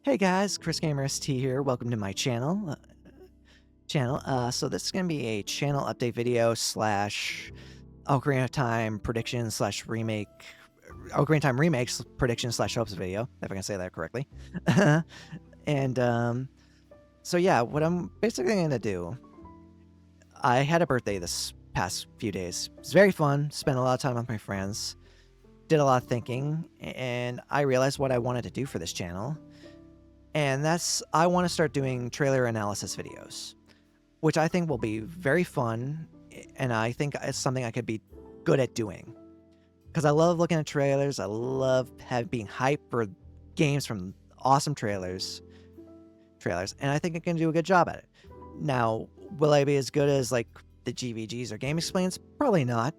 Hey guys, Chris Gamer ST here. Welcome to my channel. So this is gonna be a channel update video slash Ocarina of Time prediction slash remake, Ocarina of Time remakes prediction slash hopes video, if I can say that correctly. and so yeah, what I'm basically gonna do. I had a birthday this past few days. It was very fun. Spent a lot of time with my friends. Did a lot of thinking, and I realized what I wanted to do for this channel. And that's, I want to start doing trailer analysis videos, which I think will be very fun, and I think it's something I could be good at doing. Because I love looking at trailers, I love being hyped for games from awesome trailers, and I think I can do a good job at it. Now, will I be as good as like the GVGs or Game Explains? Probably not,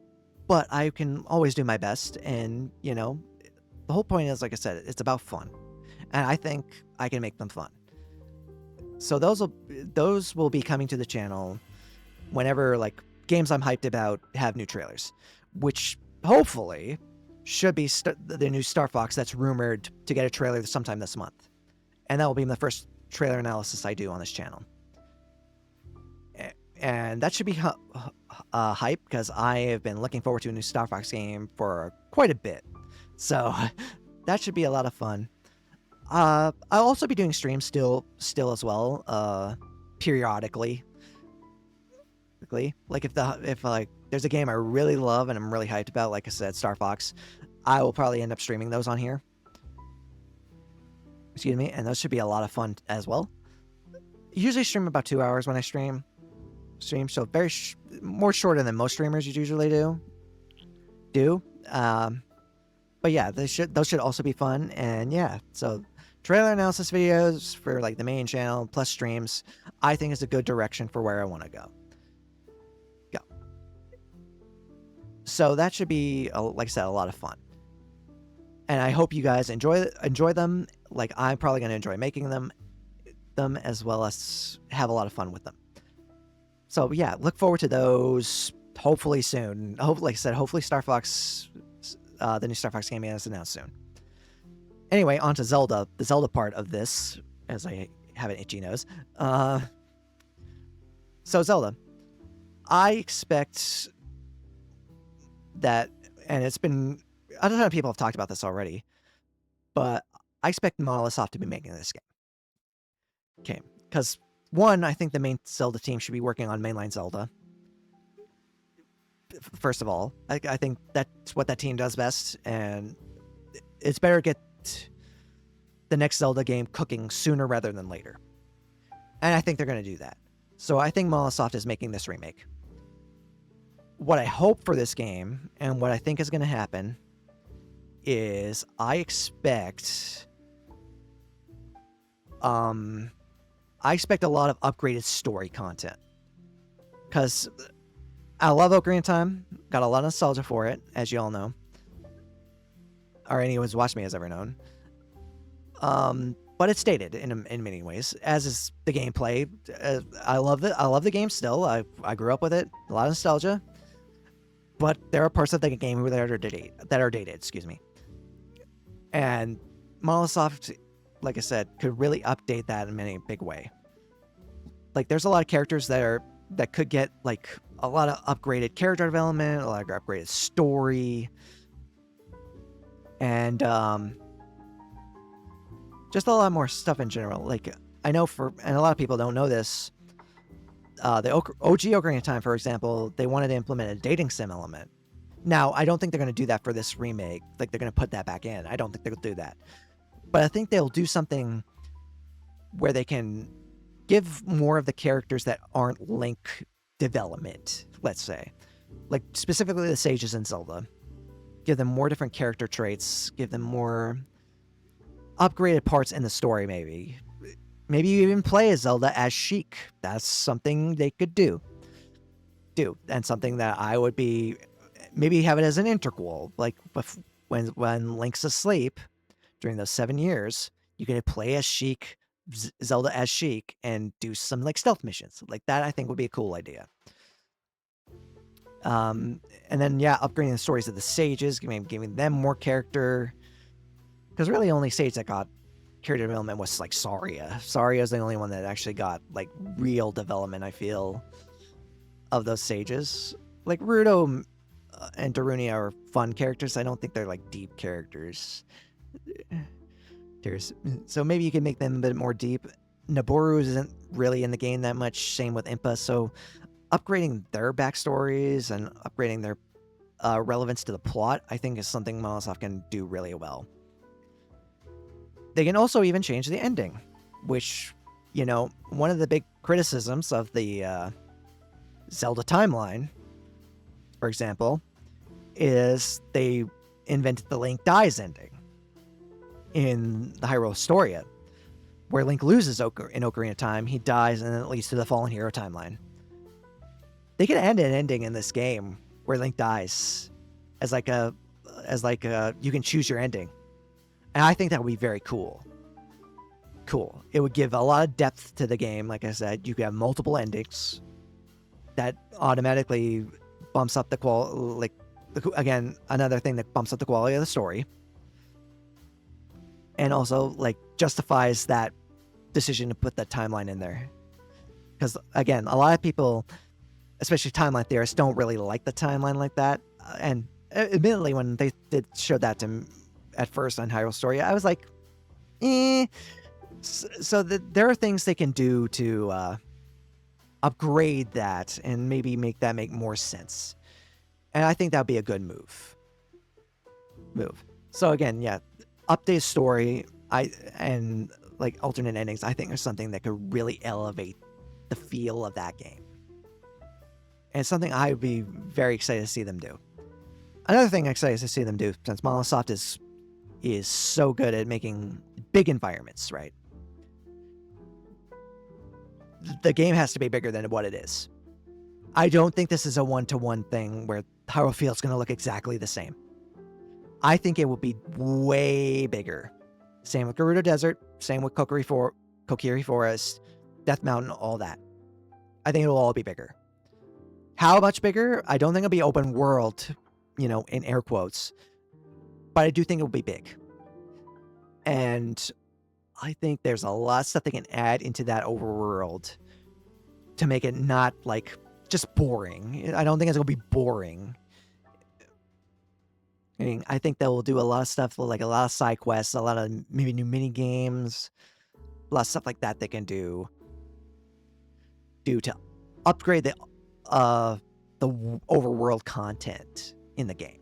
but I can always do my best, and you know, the whole point is, like I said, it's about fun. And I think I can make them fun. So those will be coming to the channel whenever like games I'm hyped about have new trailers, which hopefully should be the new Star Fox that's rumored to get a trailer sometime this month. And that will be the first trailer analysis I do on this channel. And that should be hype because I have been looking forward to a new Star Fox game for quite a bit. So that should be a lot of fun. I'll also be doing streams still as well, periodically. Like if like there's a game I really love and I'm really hyped about, like I said, Star Fox, I will probably end up streaming those on here. Excuse me, and those should be a lot of fun as well. Usually stream about 2 hours when I stream, so very more shorter than most streamers usually do. But yeah, those should also be fun, and yeah, so trailer analysis videos for like the main channel plus streams, I think is a good direction for where I want to go. So that should be, like I said, a lot of fun, and I hope you guys enjoy them. Like I'm probably going to enjoy making them as well as have a lot of fun with them. So yeah, look forward to those hopefully soon. Like I said, hopefully Star Fox. The new Star Fox game is announced soon. Anyway, on to Zelda, the Zelda part of this, as I have an itchy nose. So Zelda, I expect that, and it's been, I don't know if people have talked about this already, but I expect Monolith Soft to be making this game. Okay, because one, I think the main Zelda team should be working on mainline Zelda. First of all, I think that's what that team does best, and it's better to get the next Zelda game cooking sooner rather than later. And I think they're going to do that. So I think Monolith Soft is making this remake. What I hope for this game, and what I think is going to happen, is I expect a lot of upgraded story content. Because I love Ocarina of Time. Got a lot of nostalgia for it, as you all know. Or anyone who's watched me has ever known. But it's dated in many ways, as is the gameplay. I love it. I love the game still. I grew up with it. A lot of nostalgia. But there are parts of the game that are dated. Excuse me. And Monolith Soft, like I said, could really update that in a big way. Like there's a lot of characters that could get like a lot of upgraded character development, a lot of upgraded story, and just a lot more stuff in general. Like I know and a lot of people don't know this, the OG Ocarina of Time, for example, they wanted to implement a dating sim element. Now, I don't think they're going to do that for this remake. Like they're going to put that back in. I don't think they'll do that. But I think they'll do something where they can give more of the characters that aren't Link development, let's say. Like specifically the sages in Zelda. Give them more different character traits, give them more upgraded parts in the story, maybe. Maybe you even play as Zelda as Sheik. That's something they could do. And something that I would be, maybe have it as an interquel. Like when Link's asleep during those 7 years, you can play as Sheik, Zelda as Sheik, and do some like stealth missions. Like that I think would be a cool idea. And then yeah, upgrading the stories of the sages, giving them more character. Because really only Sage that got character development was like Saria. Saria is the only one that actually got like real development, I feel, of those sages. Like Ruto and Darunia are fun characters. I don't think they're like deep characters. So maybe you can make them a bit more deep. Naboru isn't really in the game that much. Same with Impa. So upgrading their backstories and upgrading their relevance to the plot, I think, is something Monolith can do really well. They can also even change the ending, which, you know, one of the big criticisms of the Zelda timeline, for example, is they invented the Link dies ending in the Hyrule Historia, where Link loses in Ocarina of Time, he dies, and then it leads to the Fallen Hero timeline. They could end an ending in this game where Link dies as like you can choose your ending. And I think that would be very cool. Cool. It would give a lot of depth to the game. Like I said, you could have multiple endings that automatically bumps up the quality. Again, another thing that bumps up the quality of the story. And also, like, justifies that decision to put that timeline in there. Because, again, a lot of people, especially timeline theorists, don't really like the timeline like that. And admittedly, when they did show that to me at first on Hyrule Story, I was like, eh. So there are things they can do to upgrade that and maybe make that make more sense. And I think that would be a good move. So again, yeah, update story, and like alternate endings, I think are something that could really elevate the feel of that game. And it's something I would be very excited to see them do. Another thing I'm excited to see them do, since Monolith is so good at making big environments, right? The game has to be bigger than what it is. I don't think this is a one-to-one thing where Hyrule Field's going to look exactly the same. I think it will be way bigger. Same with Gerudo Desert, same with Kokiri Forest, Death Mountain, all that. I think it'll all be bigger. How much bigger? I don't think it'll be open world, you know, in air quotes. But I do think it'll be big. And I think there's a lot of stuff they can add into that overworld to make it not, like, just boring. I don't think it's going to be boring. I mean, I think they will do a lot of stuff, like a lot of side quests, a lot of maybe new mini games, a lot of stuff like that they can do to upgrade the overworld content in the game.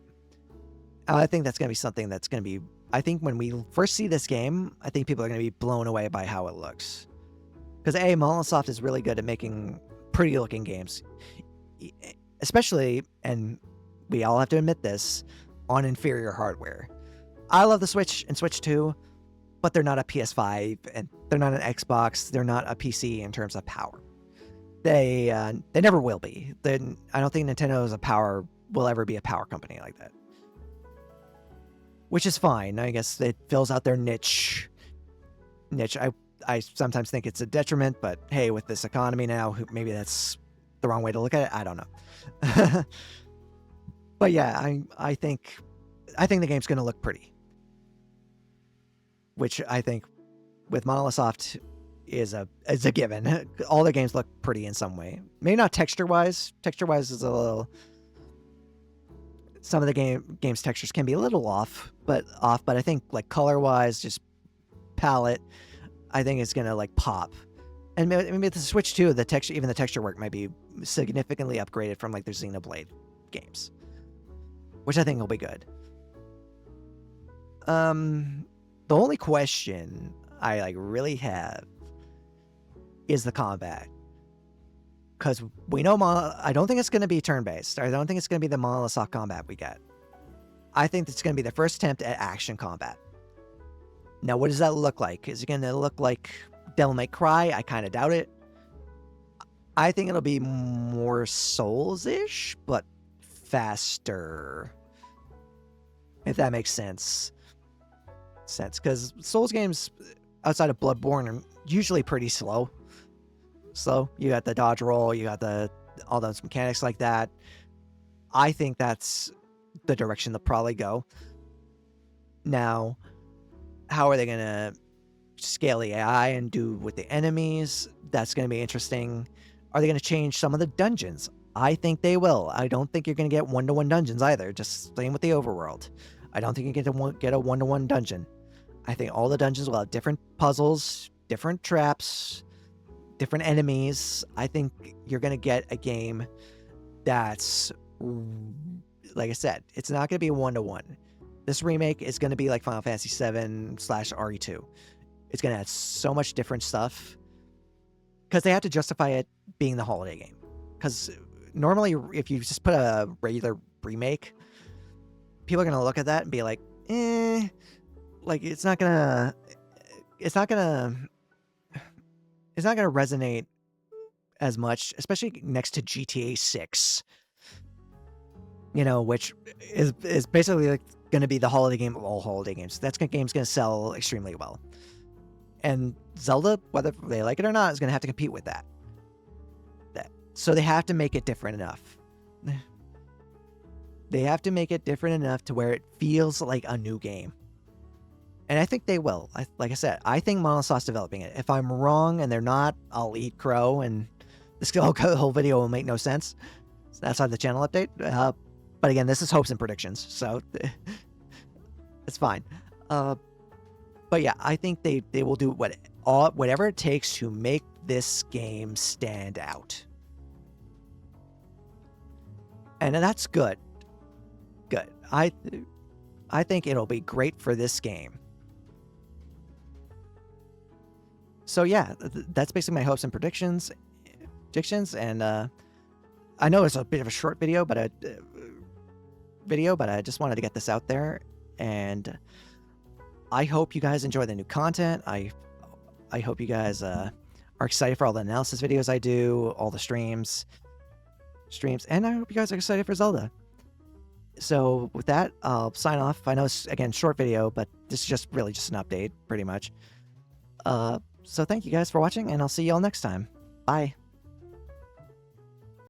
I think that's going to be something that's going to be, I think when we first see this game, I think people are going to be blown away by how it looks. Because Monolith is really good at making pretty looking games. Especially, and we all have to admit this, on inferior hardware. I love the Switch and Switch 2, but they're not a PS5, and they're not an Xbox, they're not a PC in terms of power. They never will be. I don't think Nintendo will ever be a power company like that. Which is fine. I guess it fills out their niche. I sometimes think it's a detriment, but hey, with this economy now, maybe that's the wrong way to look at it. I don't know. But yeah, I think the game's going to look pretty. Which I think with Monolith is a given. All the games look pretty in some way. Maybe not texture-wise. Texture-wise is a little... Some of the game's textures can be a little off, but I think like color-wise, just palette, I think it's going to like pop. And maybe the Switch 2, the texture work might be significantly upgraded from like their Xenoblade games, which I think will be good. The only question I like really have is the combat, because we know I don't think it's going to be turn-based. I don't think it's going to be the Monolith combat we get. I think it's going to be the first attempt at action combat. Now, what does that look like? Is it going to look like Devil May Cry? I kind of doubt it. I think it'll be more Souls-ish, but faster. If that makes sense. Because Souls games outside of Bloodborne are usually pretty slow. You got the dodge roll, you got all those mechanics like that. I think that's the direction they'll probably go. Now, how are they going to scale the AI and do with the enemies. That's going to be interesting. Are they going to change some of the dungeons? I think they will. I don't think you're going to get one-to-one dungeons either. Just same with the overworld. I don't think you're going to get a one-to-one dungeon. I think all the dungeons will have different puzzles, different traps, different enemies. I think you're going to get a game that's, like I said, it's not going to be one-to-one. This remake is going to be like Final Fantasy VII/RE2. It's going to add so much different stuff because they have to justify it being the holiday game. Because normally, if you just put a regular remake, people are going to look at that and be like, like it's not gonna resonate as much, especially next to GTA 6. You know, which is basically like going to be the holiday game of all holiday games. That game's going to sell extremely well. And Zelda, whether they like it or not, is going to have to compete with that. So they have to make it different enough. They have to make it different enough to where it feels like a new game. And I think they will. Like I said, I think Monosoft's developing it. If I'm wrong and they're not, I'll eat crow and this whole video will make no sense. So that's on the channel update. But again, this is hopes and predictions, so it's fine. But yeah, I think they will do whatever it takes to make this game stand out. And that's good. Good. I think it'll be great for this game. So yeah, that's basically my hopes and predictions. And I know it's a bit of a short video, but I just wanted to get this out there. And I hope you guys enjoy the new content. I hope you guys are excited for all the analysis videos I do, all the streams, and I hope you guys are excited for Zelda. So with that, I'll sign off. I know it's, again, short video, but this is just really just an update, pretty much. So thank you guys for watching, and I'll see you all next time. Bye.